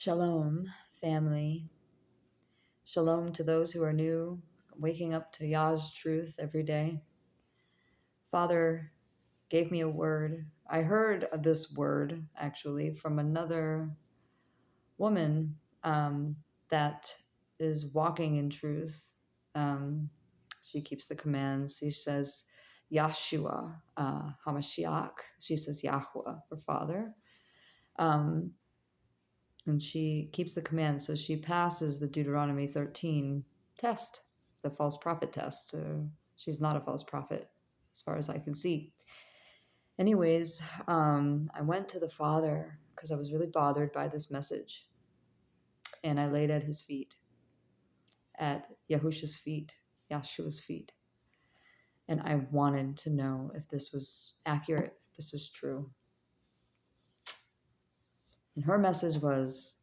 Shalom, family. Shalom to those who are new, waking up to Yah's truth every day. Father gave me a word. I heard this word, actually, from another woman that is walking in truth. She keeps the commands. She says, Yahshua, HaMashiach. She says Yahweh, her father. And she keeps the commands, so she passes the Deuteronomy 13 test, the false prophet test. She's not a false prophet, as far as I can see. Anyways, I went to the Father because I was really bothered by this message, and I laid at his feet, at Yahushua's feet, Yahshua's feet, and I wanted to know if this was accurate, if this was true. And her message was,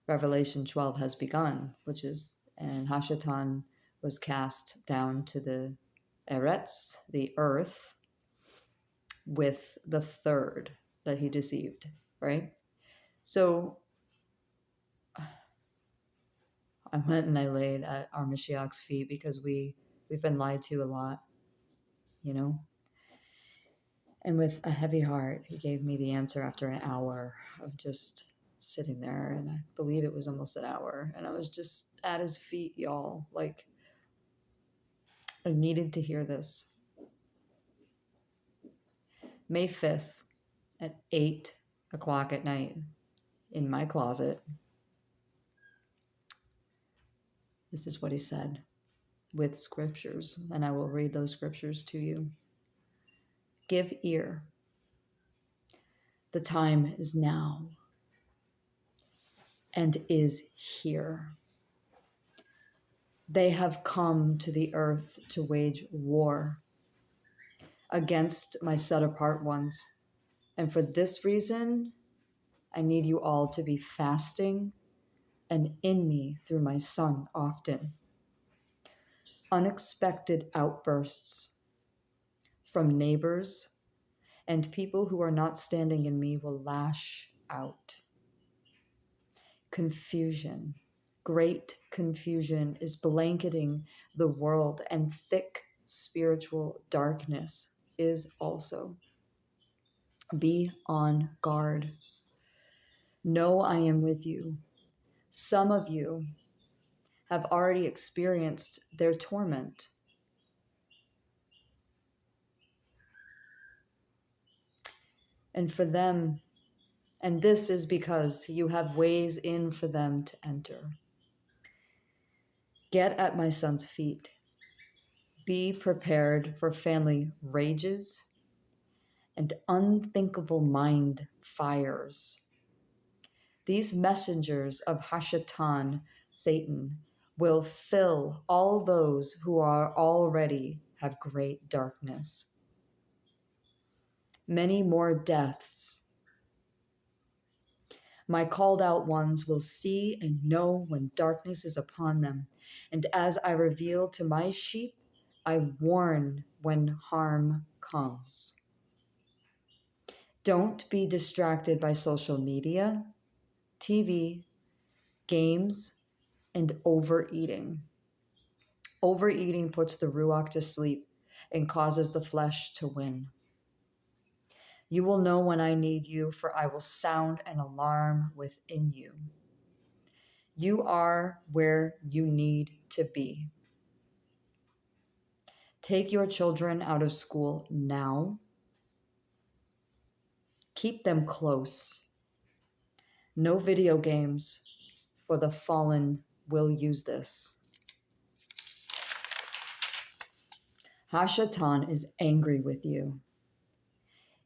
Revelation 12 has begun, which is, and Hashatan was cast down to the Eretz, the earth, with the third that he deceived, right? So I went and I laid at our Mashiach's feet because we've been lied to a lot, you know? And with a heavy heart, he gave me the answer after an hour of just sitting there, and I believe it was almost an hour, and I was just at his feet, y'all. Like, I needed to hear this. May 5th at 8 o'clock at night in my closet, this is what he said with scriptures, and I will read those scriptures to you. Give ear. The time is now and is here. They have come to the earth to wage war against my set-apart ones. And for this reason, I need you all to be fasting and in me through my Son often. Unexpected outbursts from neighbors and people who are not standing in me will lash out. Confusion, great confusion is blanketing the world, and thick spiritual darkness is also. Be on guard. Know I am with you. Some of you have already experienced their torment. And for them, and this is because you have ways in for them to enter. Get at my Son's feet. Be prepared for family rages and unthinkable mind fires. These messengers of Hashatan, Satan, will fill all those who are already have great darkness. Many more deaths. My called out ones will see and know when darkness is upon them. And as I reveal to my sheep, I warn when harm comes. Don't be distracted by social media, TV, games, and overeating. Overeating puts the Ruach to sleep and causes the flesh to win. You will know when I need you, for I will sound an alarm within you. You are where you need to be. Take your children out of school now. Keep them close. No video games, for the fallen will use this. Hashatan is angry with you.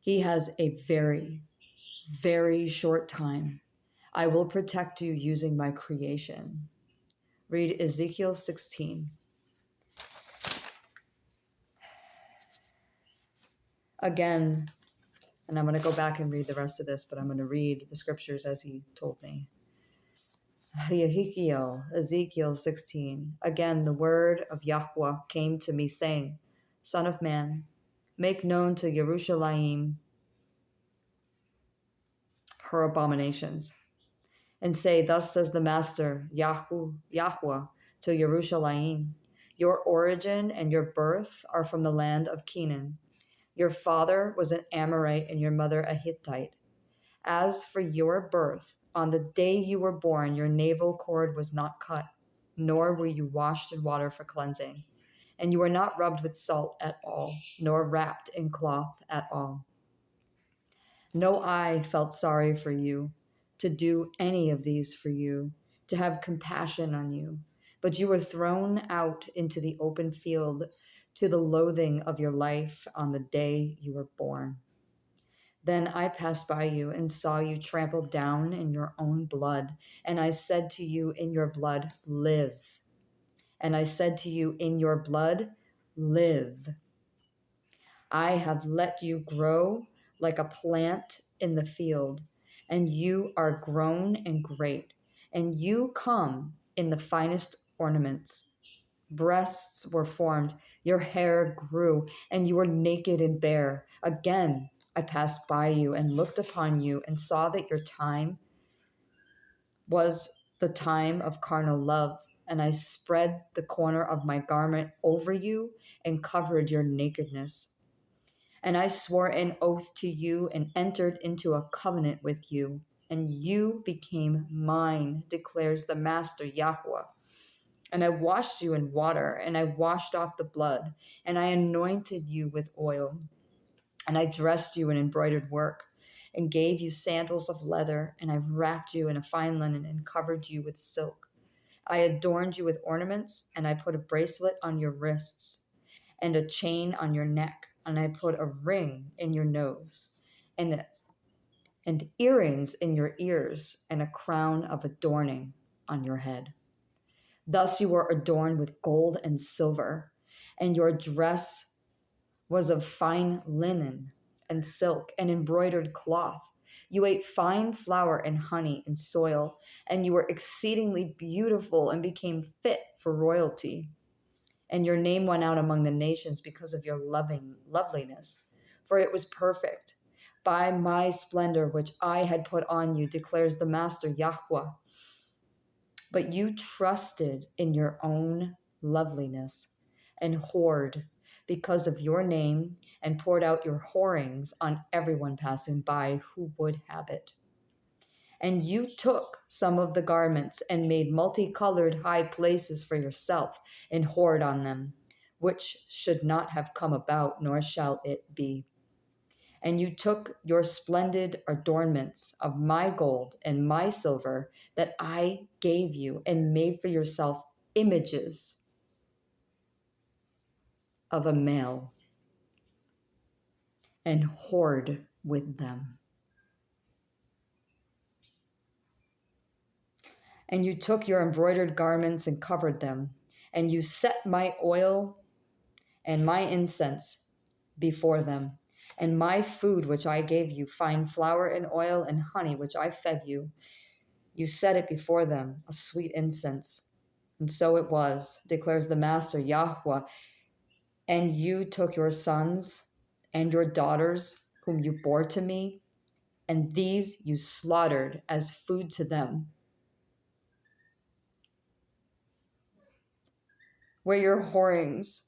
He has a very, very short time. I will protect you using my creation. Read Ezekiel 16. Again, and I'm going to go back and read the rest of this, but I'm going to read the scriptures as he told me. Ezekiel 16. Again, the word of Yahweh came to me, saying, Son of man, make known to Jerusalem her abominations, and say, thus says the Master, Yahuwah, to Yerushalayim, your origin and your birth are from the land of Canaan. Your father was an Amorite and your mother a Hittite. As for your birth, on the day you were born, your navel cord was not cut, nor were you washed in water for cleansing. And you were not rubbed with salt at all, nor wrapped in cloth at all. No eye felt sorry for you, to do any of these for you, to have compassion on you. But you were thrown out into the open field to the loathing of your life on the day you were born. Then I passed by you and saw you trampled down in your own blood. And I said to you, in your blood, live. And I said to you, in your blood, live. I have let you grow like a plant in the field, and you are grown and great, and you come in the finest ornaments. Breasts were formed, your hair grew, and you were naked and bare. Again, I passed by you and looked upon you and saw that your time was the time of carnal love. And I spread the corner of my garment over you and covered your nakedness. And I swore an oath to you and entered into a covenant with you. And you became mine, declares the Master Yahuwah. And I washed you in water, and I washed off the blood, and I anointed you with oil. And I dressed you in embroidered work, and gave you sandals of leather, and I wrapped you in a fine linen and covered you with silk. I adorned you with ornaments, and I put a bracelet on your wrists, and a chain on your neck, and I put a ring in your nose, and earrings in your ears, and a crown of adorning on your head. Thus you were adorned with gold and silver, and your dress was of fine linen and silk and embroidered cloth. You ate fine flour and honey and soil, and you were exceedingly beautiful and became fit for royalty. And your name went out among the nations because of your loveliness, for it was perfect. By my splendor, which I had put on you, declares the Master Yahuwah. But you trusted in your own loveliness and whored because of your name and poured out your whorings on everyone passing by who would have it. And you took some of the garments and made multicolored high places for yourself and whored on them, which should not have come about, nor shall it be. And you took your splendid adornments of my gold and my silver that I gave you and made for yourself images of a male and whored with them. And you took your embroidered garments and covered them, and you set my oil and my incense before them, and my food which I gave you, fine flour and oil and honey which I fed you. You set it before them, a sweet incense. And so it was, declares the Master Yahuwah. And you took your sons and your daughters, whom you bore to me, and these you slaughtered as food to them. Were your whorings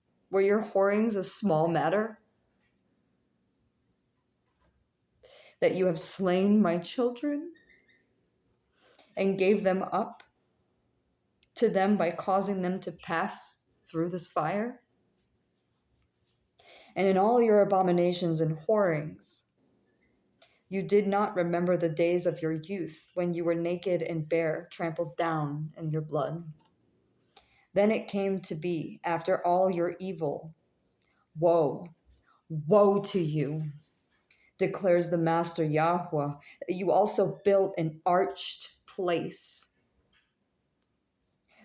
a small matter? That you have slain my children and gave them up to them by causing them to pass through this fire? And in all your abominations and whorings, you did not remember the days of your youth when you were naked and bare, trampled down in your blood. Then it came to be, after all your evil, woe, woe to you, declares the Master Yahuwah, that you also built an arched place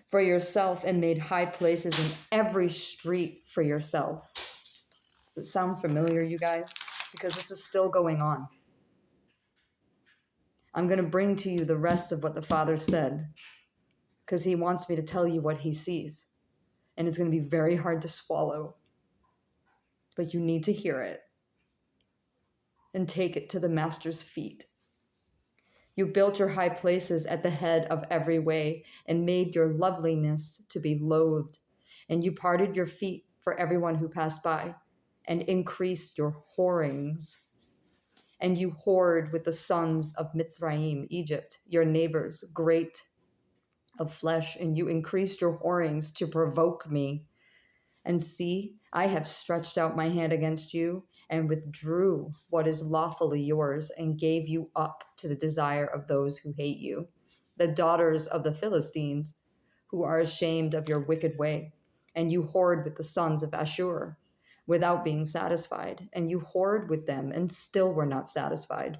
for yourself and made high places in every street for yourself. Does it sound familiar, you guys? Because this is still going on. I'm going to bring to you the rest of what the Father said, because he wants me to tell you what he sees. And it's going to be very hard to swallow. But you need to hear it and take it to the Master's feet. You built your high places at the head of every way and made your loveliness to be loathed. And you parted your feet for everyone who passed by and increased your whorings. And you whored with the sons of Mitzrayim, Egypt, your neighbors, great of flesh, and you increased your whorings to provoke me. And see, I have stretched out my hand against you and withdrew what is lawfully yours and gave you up to the desire of those who hate you, the daughters of the Philistines, who are ashamed of your wicked way. And you whored with the sons of Ashur without being satisfied, and you whored with them and still were not satisfied.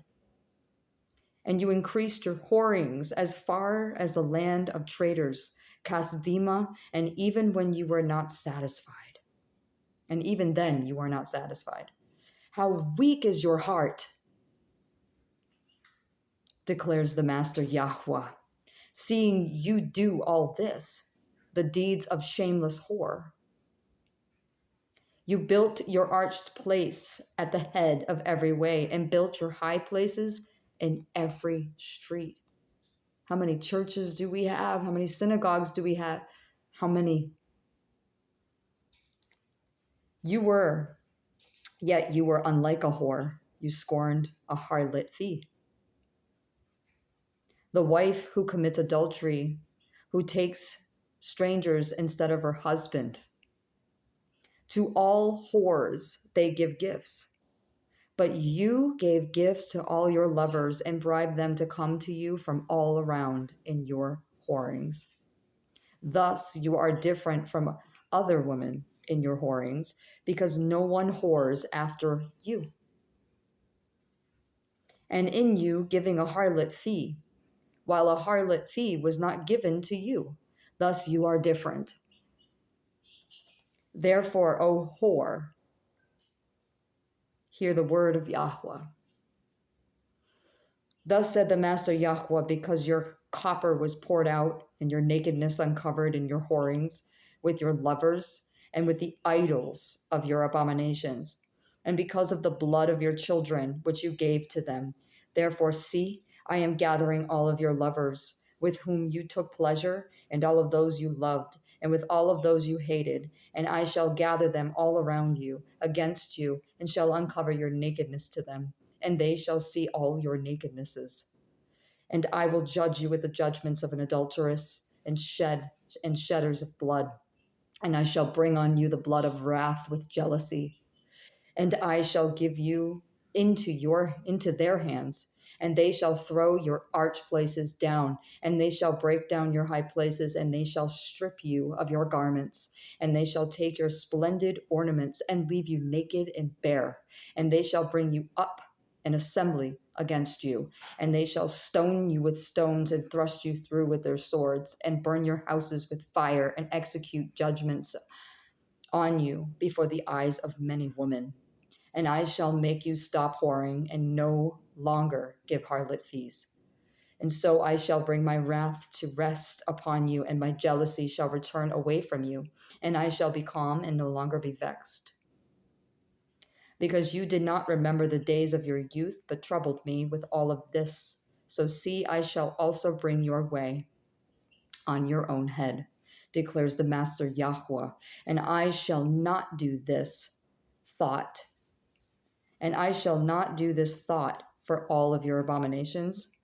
And you increased your whorings as far as the land of traders, Kasdima, and even when you were not satisfied. And even then you are not satisfied. How weak is your heart, declares the Master Yahweh, seeing you do all this, the deeds of shameless whore. You built your arched place at the head of every way and built your high places in every street. How many churches do we have? How many synagogues do we have? How many? Yet you were unlike a whore. You scorned a harlot fee. The wife who commits adultery, who takes strangers instead of her husband. To all whores they give gifts. But you gave gifts to all your lovers and bribed them to come to you from all around in your whorings. Thus you are different from other women in your whorings, because no one whores after you. And in you giving a harlot fee, while a harlot fee was not given to you. Thus you are different. Therefore, O whore, hear the word of Yahweh. Thus said the Master Yahweh, because your copper was poured out and your nakedness uncovered in your whorings with your lovers and with the idols of your abominations, and because of the blood of your children which you gave to them. Therefore, see, I am gathering all of your lovers with whom you took pleasure, and all of those you loved, and with all of those you hated, and I shall gather them all around you, against you, and shall uncover your nakedness to them, and they shall see all your nakednesses. And I will judge you with the judgments of an adulteress and shedders of blood, and I shall bring on you the blood of wrath with jealousy, and I shall give you into their hands, and they shall throw your arch places down, and they shall break down your high places, and they shall strip you of your garments, and they shall take your splendid ornaments and leave you naked and bare, and they shall bring you up an assembly against you, and they shall stone you with stones and thrust you through with their swords, and burn your houses with fire, and execute judgments on you before the eyes of many women. And I shall make you stop whoring and no longer give harlot fees. And so I shall bring my wrath to rest upon you, and my jealousy shall return away from you, and I shall be calm and no longer be vexed. Because you did not remember the days of your youth, but troubled me with all of this. So see, I shall also bring your way on your own head, declares the Master Yahweh, and I shall not do this thought. And I shall not do this thought for all of your abominations.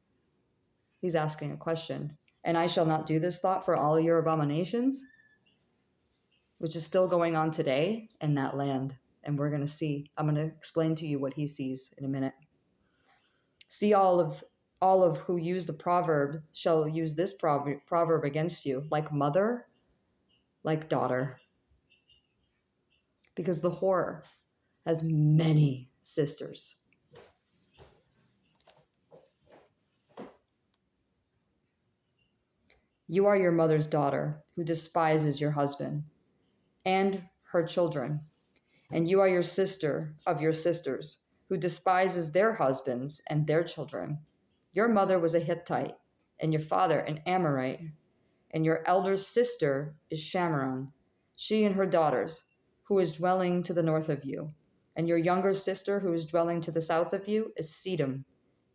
He's asking a question. And I shall not do this thought for all of your abominations, which is still going on today in that land. And we're going to see. I'm going to explain to you what he sees in a minute. See, all of who use the proverb shall use this proverb against you, like mother, like daughter. Because the whore has many sisters. You are your mother's daughter, who despises your husband and her children. And you are your sister of your sisters, who despises their husbands and their children. Your mother was a Hittite, and your father an Amorite, and your elder sister is Shamaron, she and her daughters, who is dwelling to the north of you. And your younger sister, who is dwelling to the south of you, is Sedom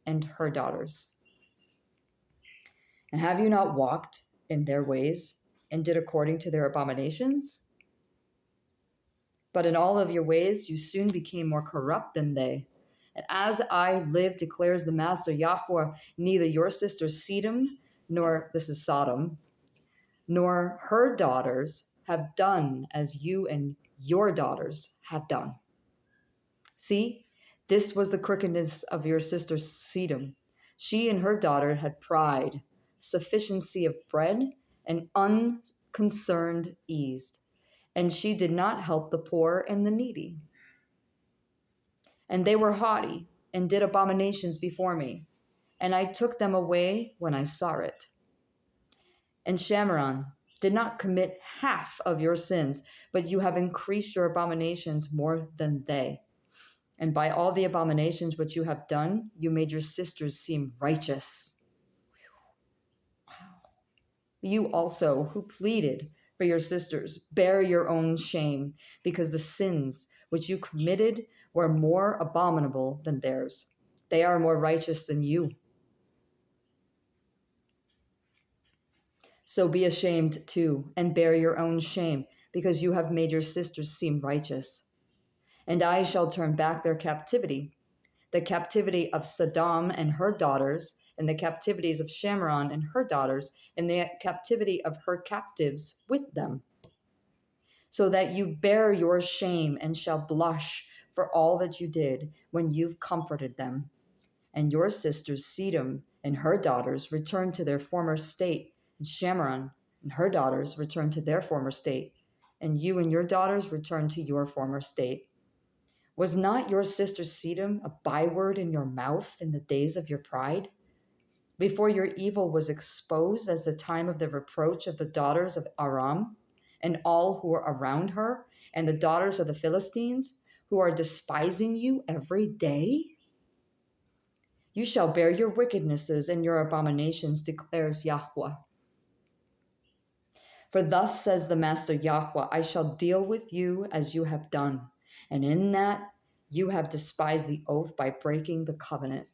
and her daughters. And have you not walked in their ways and did according to their abominations? But in all of your ways you soon became more corrupt than they. And as I live, declares the Master Yahweh, neither your sister Sedom, nor, this is Sodom, nor her daughters have done as you and your daughters have done. See, this was the crookedness of your sister Sedom. She and her daughter had pride, sufficiency of bread, and unconcerned ease, and she did not help the poor and the needy. And they were haughty and did abominations before me, and I took them away when I saw it. And Shamron did not commit half of your sins, but you have increased your abominations more than they. And by all the abominations which you have done, you made your sisters seem righteous. You also, who pleaded for your sisters, bear your own shame, because the sins which you committed were more abominable than theirs. They are more righteous than you. So be ashamed too, and bear your own shame, because you have made your sisters seem righteous. And I shall turn back their captivity, the captivity of Sodom and her daughters, and the captivities of Shamron and her daughters, and the captivity of her captives with them, so that you bear your shame and shall blush for all that you did when you've comforted them. And your sisters Sedom and her daughters return to their former state, and Shamron and her daughters return to their former state, and you and your daughters return to your former state. Was not your sister Sedom a byword in your mouth in the days of your pride? Before your evil was exposed as the time of the reproach of the daughters of Aram, and all who are around her, and the daughters of the Philistines, who are despising you every day? You shall bear your wickednesses and your abominations, declares Yahweh. For thus says the Master Yahweh, I shall deal with you as you have done, and in that you have despised the oath by breaking the covenant.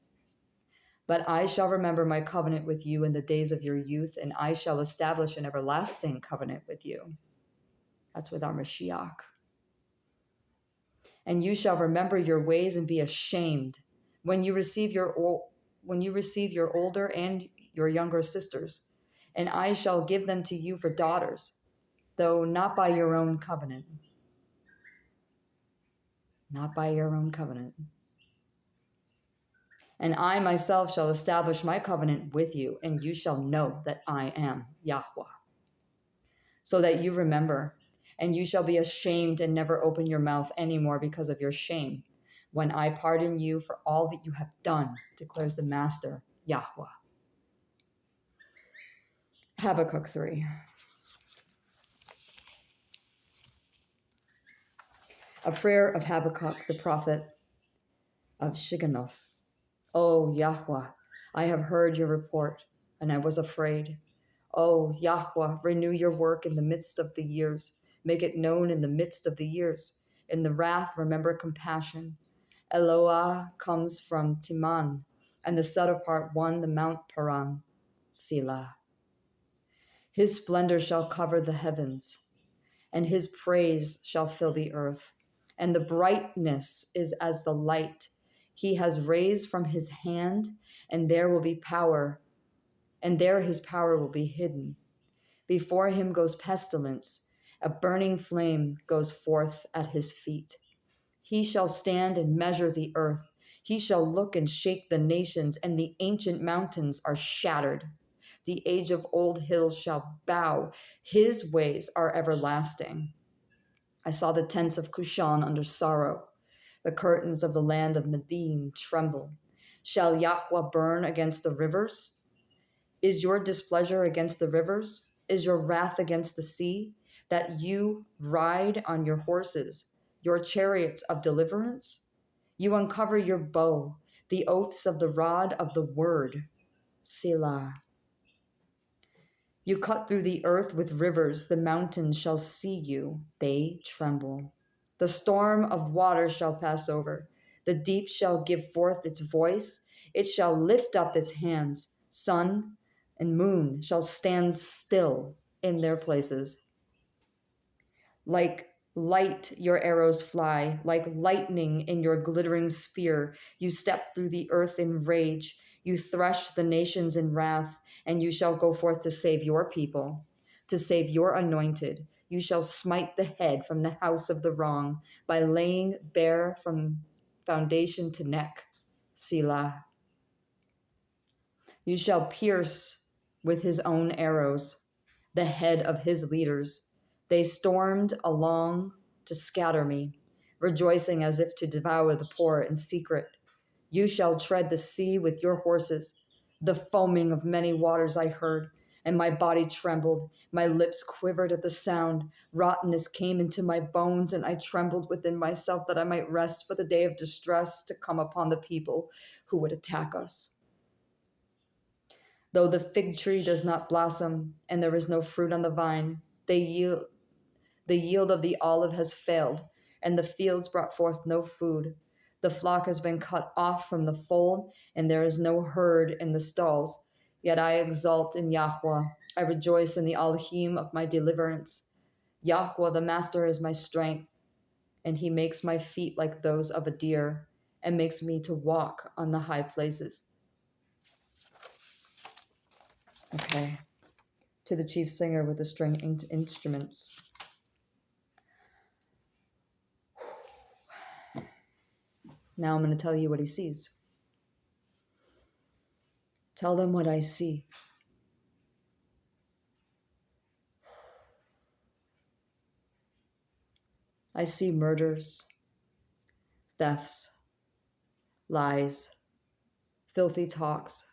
But I shall remember my covenant with you in the days of your youth, and I shall establish an everlasting covenant with you. That's with our Mashiach. And you shall remember your ways and be ashamed when you receive your older and your younger sisters, and I shall give them to you for daughters, though not by your own covenant. Not by your own covenant. And I myself shall establish my covenant with you, and you shall know that I am Yahweh. So that you remember, and you shall be ashamed and never open your mouth anymore because of your shame, when I pardon you for all that you have done, declares the Master Yahweh. Habakkuk 3. A prayer of Habakkuk, the prophet of Shigionoth. O Yahweh, I have heard your report, and I was afraid. O Yahweh, renew your work in the midst of the years. Make it known in the midst of the years. In the wrath, remember compassion. Eloah comes from Timan, and the set apart one, the Mount Paran. Selah. His splendor shall cover the heavens, and his praise shall fill the earth. And the brightness is as the light he has raised from his hand, and there will be power, and there his power will be hidden. Before him goes pestilence, a burning flame goes forth at his feet. He shall stand and measure the earth. He shall look and shake the nations, and the ancient mountains are shattered. The age of old hills shall bow. His ways are everlasting. I saw the tents of Cushan under sorrow. The curtains of the land of Medine tremble. Shall Yahweh burn against the rivers? Is your displeasure against the rivers? Is your wrath against the sea? That you ride on your horses, your chariots of deliverance? You uncover your bow, the oaths of the rod of the word. Selah. You cut through the earth with rivers, the mountains shall see you, they tremble. The storm of water shall pass over, the deep shall give forth its voice, it shall lift up its hands. Sun, and moon shall stand still in their places. Like light your arrows fly, like lightning in your glittering spear. You step through the earth in rage. You thresh the nations in wrath, and you shall go forth to save your people, to save your anointed. You shall smite the head from the house of the wrong by laying bare from foundation to neck. Selah. You shall pierce with his own arrows the head of his leaders. They stormed along to scatter me, rejoicing as if to devour the poor in secret. You shall tread the sea with your horses. The foaming of many waters I heard, and my body trembled. My lips quivered at the sound. Rottenness came into my bones, and I trembled within myself that I might rest for the day of distress to come upon the people who would attack us. Though the fig tree does not blossom, and there is no fruit on the vine, the yield of the olive has failed, and the fields brought forth no food. The flock has been cut off from the fold, and there is no herd in the stalls. Yet I exult in Yahweh. I rejoice in the Elohim of my deliverance. Yahweh, the Master, is my strength, and he makes my feet like those of a deer, and makes me to walk on the high places. Okay. To the chief singer with the string instruments. Now I'm going to tell you what he sees. Tell them what I see. I see murders, thefts, lies, filthy talks,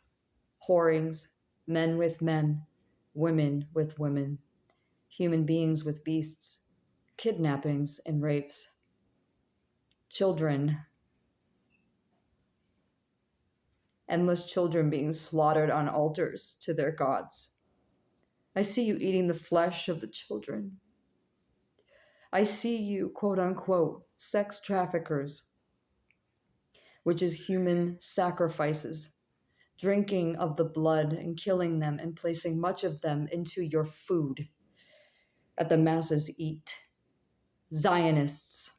whorings, men with men, women with women, human beings with beasts, kidnappings and rapes, children, endless children being slaughtered on altars to their gods. I see you eating the flesh of the children. I see you, quote unquote, sex traffickers, which is human sacrifices, drinking of the blood and killing them and placing much of them into your food that the masses eat. Zionists,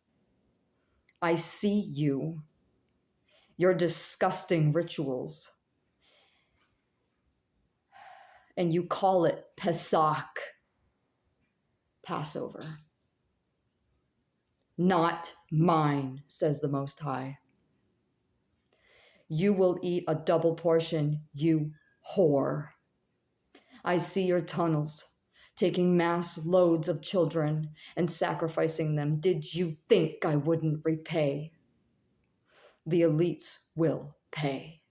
I see you, your disgusting rituals, and you call it Pesach, Passover. Not mine, says the Most High. You will eat a double portion, you whore. I see your tunnels, taking mass loads of children and sacrificing them. Did you think I wouldn't repay? The elites will pay.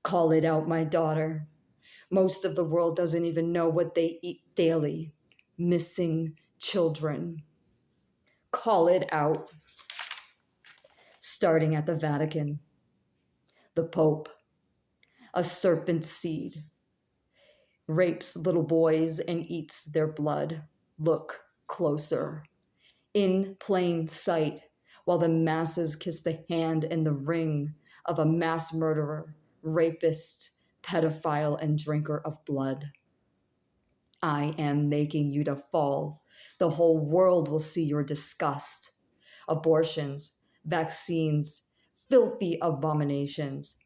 Call it out, my daughter. Most of the world doesn't even know what they eat daily. Missing children. Call it out. Starting at the Vatican. The Pope, a serpent seed, rapes little boys and eats their blood. Look closer. In plain sight, while the masses kiss the hand and the ring of a mass murderer, rapist, pedophile, and drinker of blood. I am making you to fall. The whole world will see your disgust. Abortions, vaccines, filthy abominations.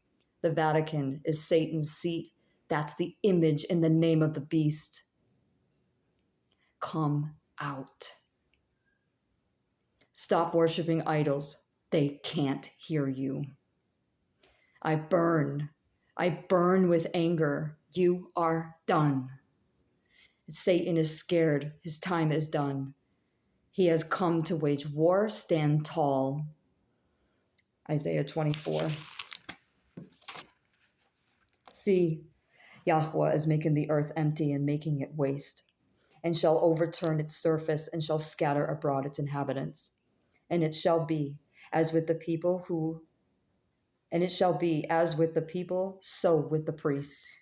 The Vatican is Satan's seat. That's the image in the name of the beast. Come out. Stop worshiping idols. They can't hear you. I burn with anger. You are done. Satan is scared. His time is done. He has come to wage war. Stand tall. Isaiah 24. See, Yahweh is making the earth empty and making it waste, and shall overturn its surface and shall scatter abroad its inhabitants. And it shall be as with the people so with the priests.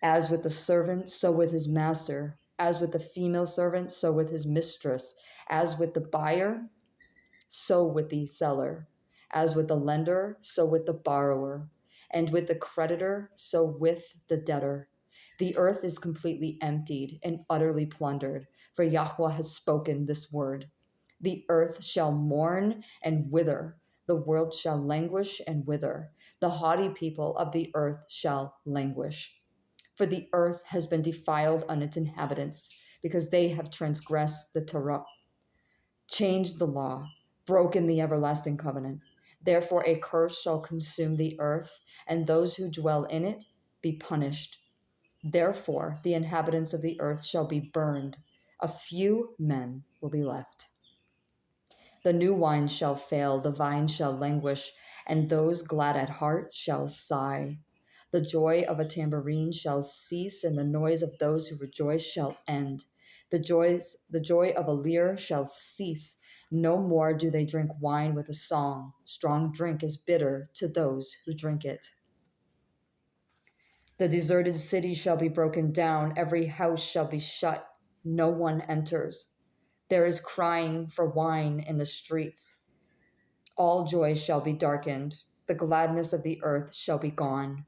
As with the servant, so with his master. As with the female servant, so with his mistress. As with the buyer, so with the seller. As with the lender, so with the borrower. and with the creditor, so with the debtor. The earth is completely emptied and utterly plundered, for Yahweh has spoken this word. The earth shall mourn and wither, the world shall languish and wither, the haughty people of the earth shall languish. For the earth has been defiled on its inhabitants, because they have transgressed the Torah, changed the law, broken the everlasting covenant. Therefore, a curse shall consume the earth, and those who dwell in it be punished. Therefore, the inhabitants of the earth shall be burned. A few men will be left. The new wine shall fail, the vine shall languish, and those glad at heart shall sigh. The joy of a tambourine shall cease, and the noise of those who rejoice shall end. The joy of a lyre shall cease. No more do they drink wine with a song. Strong drink is bitter to those who drink it. The deserted city shall be broken down, every house shall be shut, no one enters. There is crying for wine in the streets. All joy shall be darkened, the gladness of the earth shall be gone.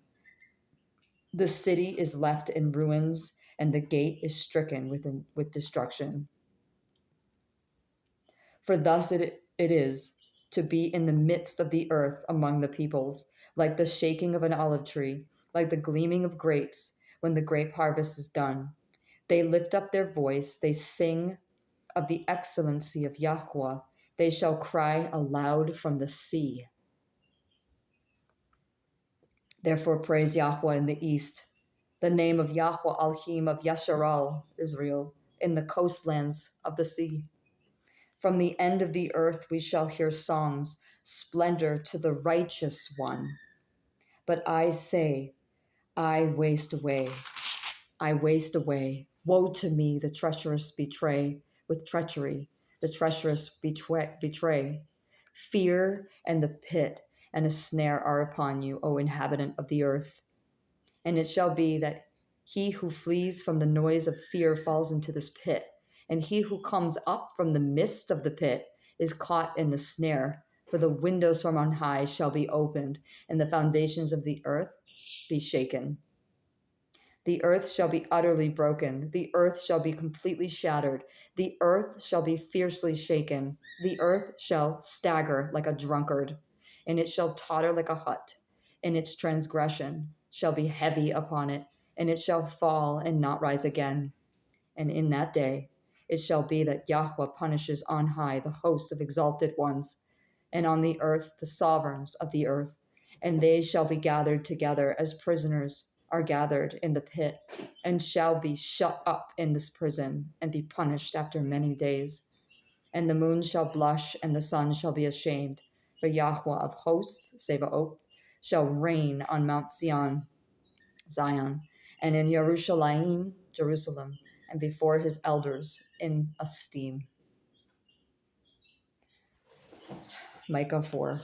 The city is left in ruins, and the gate is stricken with destruction. For thus it is to be in the midst of the earth among the peoples, like the shaking of an olive tree, like the gleaming of grapes when the grape harvest is done. They lift up their voice, they sing of the excellency of Yahweh. They shall cry aloud from the sea. Therefore praise Yahweh in the east, the name of Yahweh Alhim of Yasharal, Israel, in the coastlands of the sea. From the end of the earth we shall hear songs, splendor to the righteous one. But I say, I waste away. I waste away. Woe to me, the treacherous betray with treachery. The treacherous betray. Fear and the pit and a snare are upon you, O inhabitant of the earth. And it shall be that he who flees from the noise of fear falls into this pit, and he who comes up from the midst of the pit is caught in the snare. For the windows from on high shall be opened, and the foundations of the earth be shaken. The earth shall be utterly broken. The earth shall be completely shattered. The earth shall be fiercely shaken. The earth shall stagger like a drunkard, and it shall totter like a hut. And its transgression shall be heavy upon it, and it shall fall and not rise again. And in that day it shall be that Yahweh punishes on high the hosts of exalted ones, and on the earth the sovereigns of the earth, and they shall be gathered together as prisoners are gathered in the pit, and shall be shut up in this prison, and be punished after many days. And the moon shall blush, and the sun shall be ashamed, for Yahweh of hosts, Sebaoth, shall reign on Mount Zion, and in Jerusalem, and before his elders in esteem. Micah 4.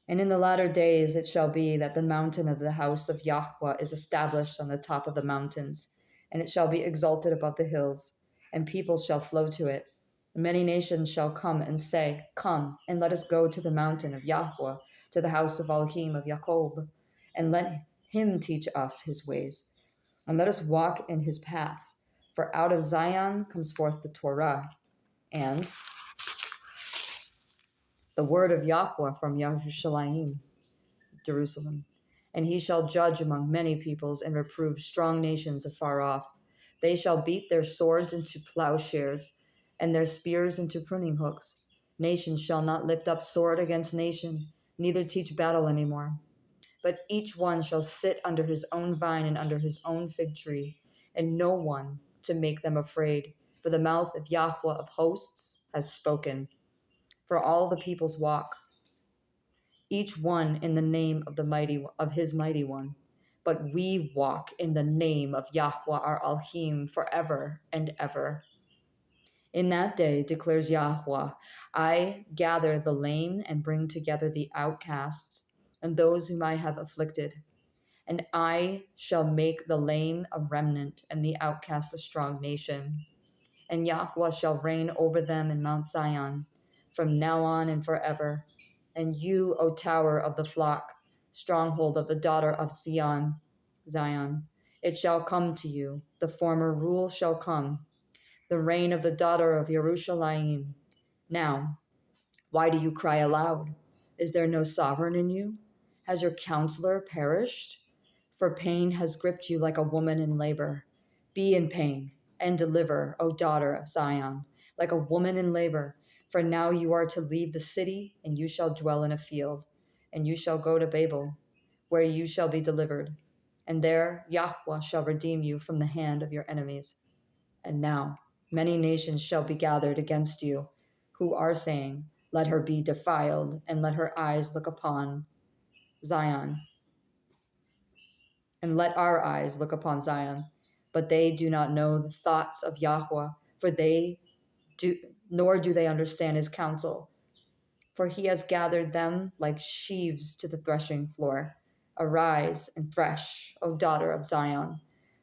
And in the latter days it shall be that the mountain of the house of Yahweh is established on the top of the mountains, and it shall be exalted above the hills, and peoples shall flow to it. And many nations shall come and say, Come, and let us go to the mountain of Yahweh, to the house of Alhim of Jacob, and let him teach us his ways, and let us walk in his paths. For out of Zion comes forth the Torah, and the word of Yahweh from Jerusalem. And he shall judge among many peoples and reprove strong nations afar off. They shall beat their swords into plowshares and their spears into pruning hooks. Nation shall not lift up sword against nation, neither teach battle any more. But each one shall sit under his own vine and under his own fig tree, and no one to make them afraid. For the mouth of Yahweh of hosts has spoken. For all the peoples walk, each one in the name of his mighty one. But we walk in the name of Yahweh our Alhim forever and ever. In that day, declares Yahweh, I gather the lame and bring together the outcasts and those whom I have afflicted. And I shall make the lame a remnant and the outcast a strong nation. and Yahweh shall reign over them in Mount Zion, from now on and forever. And you, O tower of the flock, stronghold of the daughter of Zion, it shall come to you, the former rule shall come, the reign of the daughter of Jerusalem. Now, why do you cry aloud? Is there no sovereign in you? Has your counselor perished? For pain has gripped you like a woman in labor. Be in pain and deliver, O daughter of Zion, like a woman in labor. For now you are to leave the city, and you shall dwell in a field, and you shall go to Babel, where you shall be delivered. And there Yahweh shall redeem you from the hand of your enemies. And now many nations shall be gathered against you, who are saying, let her be defiled, and let her eyes look upon Zion. And let our eyes look upon Zion. But they do not know the thoughts of Yahweh, nor do they understand his counsel. For he has gathered them like sheaves to the threshing floor. Arise and thresh, O daughter of Zion,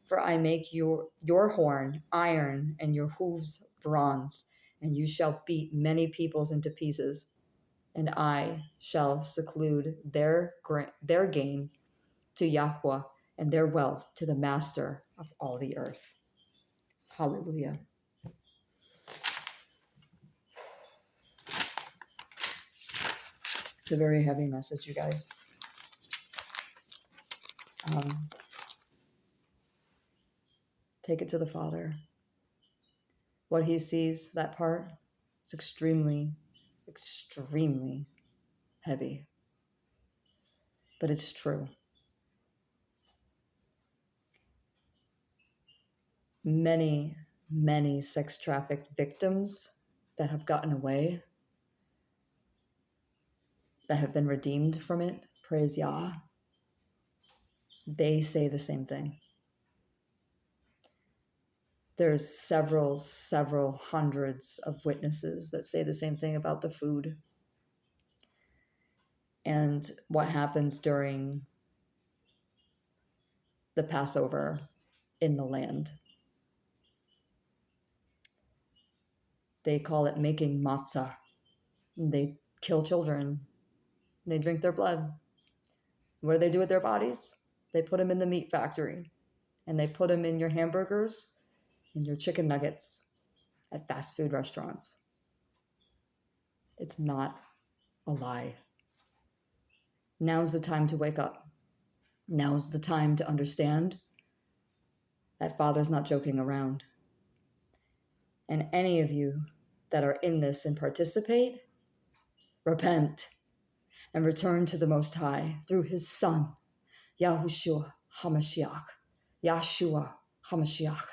for I make your horn iron and your hooves bronze, and you shall beat many peoples into pieces, and I shall seclude their gain to Yahweh, and their wealth to the master of all the earth. Hallelujah. It's a very heavy message, you guys. Take it to the Father. What he sees, that part, is extremely, extremely heavy. But it's true. Many, many sex trafficked victims that have gotten away, that have been redeemed from it, praise Yah, they say the same thing. There's several hundreds of witnesses that say the same thing about the food and what happens during the Passover in the land. They call it making matzah. They kill children. They drink their blood. What do they do with their bodies? They put them in the meat factory, and they put them in your hamburgers and your chicken nuggets at fast food restaurants. It's not a lie. Now's the time to wake up. Now's the time to understand that Father's not joking around. And any of you that are in this and participate, repent and return to the Most High through his Son, Yahushua HaMashiach. Yahshua HaMashiach.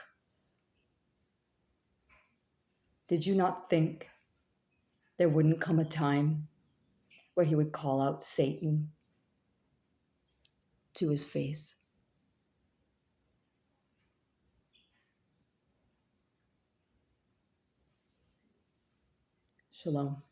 Did you not think there wouldn't come a time where he would call out Satan to his face? Shalom.